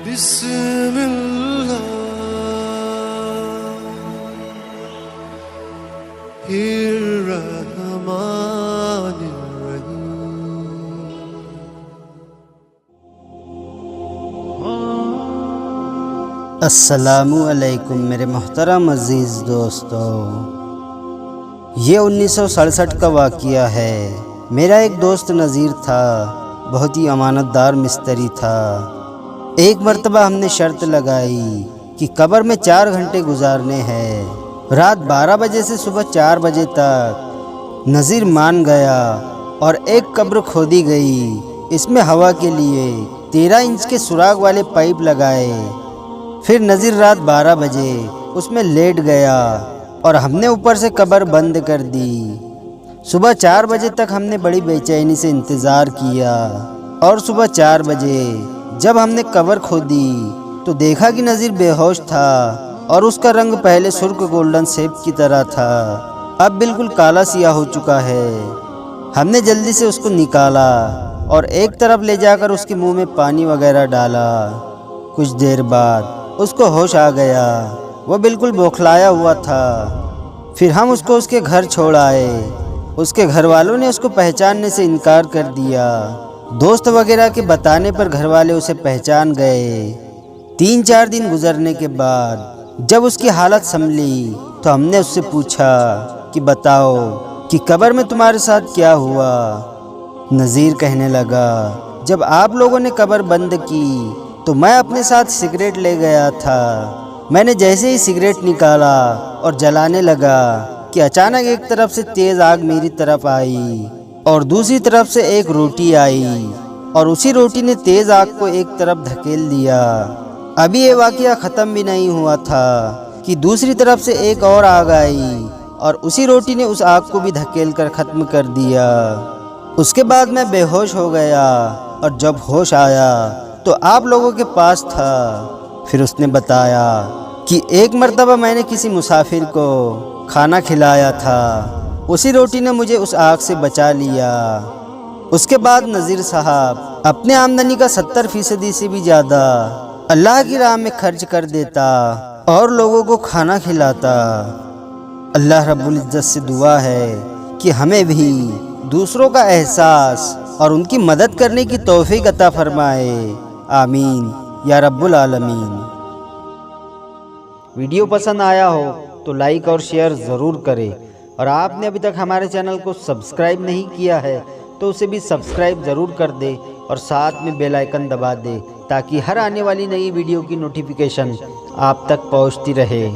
بسم اللہ الرحمن الرحیم۔ السلام علیکم میرے محترم عزیز دوستو، یہ 1967 کا واقعہ ہے۔ میرا ایک دوست نذیر تھا، بہت ہی امانت دار مستری تھا۔ ایک مرتبہ ہم نے شرط لگائی کہ قبر میں 4 گھنٹے گزارنے ہیں۔ رات 12 بجے سے صبح 4 بجے تک نذیر مان گیا اور ایک قبر کھودی گئی۔ اس میں ہوا کے لیے 13 انچ کے سراغ والے پائپ لگائے۔ پھر نذیر رات 12 بجے اس میں لیٹ گیا اور ہم نے اوپر سے قبر بند کر دی۔ صبح 4 بجے تک ہم نے بڑی بے چینی سے انتظار کیا، اور صبح 4 بجے جب ہم نے قبر کھودی تو دیکھا کہ نذیر بے ہوش تھا، اور اس کا رنگ پہلے سرخ گولڈن سیب کی طرح تھا، اب بالکل کالا سیاہ ہو چکا ہے۔ ہم نے جلدی سے اس کو نکالا اور ایک طرف لے جا کر اس کے منہ میں پانی وغیرہ ڈالا۔ کچھ دیر بعد اس کو ہوش آ گیا، وہ بالکل بوکھلایا ہوا تھا۔ پھر ہم اس کو اس کے گھر چھوڑ آئے۔ اس کے گھر والوں نے اس کو پہچاننے سے انکار کر دیا۔ دوست وغیرہ کے بتانے پر گھر والے اسے پہچان گئے۔ 3-4 دن گزرنے کے بعد جب اس کی حالت سنبھلی تو ہم نے اس سے پوچھا کہ بتاؤ کہ قبر میں تمہارے ساتھ کیا ہوا؟ نذیر کہنے لگا، جب آپ لوگوں نے قبر بند کی تو میں اپنے ساتھ سگریٹ لے گیا تھا۔ میں نے جیسے ہی سگریٹ نکالا اور جلانے لگا کہ اچانک ایک طرف سے تیز آگ میری طرف آئی اور دوسری طرف سے ایک روٹی آئی، اور اسی روٹی نے تیز آگ کو ایک طرف دھکیل دیا۔ ابھی یہ واقعہ ختم بھی نہیں ہوا تھا کہ دوسری طرف سے ایک اور آگ آئی، اور اسی روٹی نے اس آگ کو بھی دھکیل کر ختم کر دیا۔ اس کے بعد میں بے ہوش ہو گیا، اور جب ہوش آیا تو آپ لوگوں کے پاس تھا۔ پھر اس نے بتایا کہ ایک مرتبہ میں نے کسی مسافر کو کھانا کھلایا تھا، اسی روٹی نے مجھے اس آگ سے بچا لیا۔ اس کے بعد نذیر صاحب اپنے آمدنی کا 70% سے بھی زیادہ اللہ کی راہ میں خرچ کر دیتا اور لوگوں کو کھانا کھلاتا۔ اللہ رب العزت سے دعا ہے کہ ہمیں بھی دوسروں کا احساس اور ان کی مدد کرنے کی توفیق عطا فرمائے، آمین یا رب العالمین۔ ویڈیو پسند آیا ہو تو لائک اور شیئر ضرور کریں، اور آپ نے ابھی تک ہمارے چینل کو سبسکرائب نہیں کیا ہے تو اسے بھی سبسکرائب ضرور کر دے، اور ساتھ میں بیل آئیکن دبا دے تاکہ ہر آنے والی نئی ویڈیو کی نوٹیفیکیشن آپ تک پہنچتی رہے۔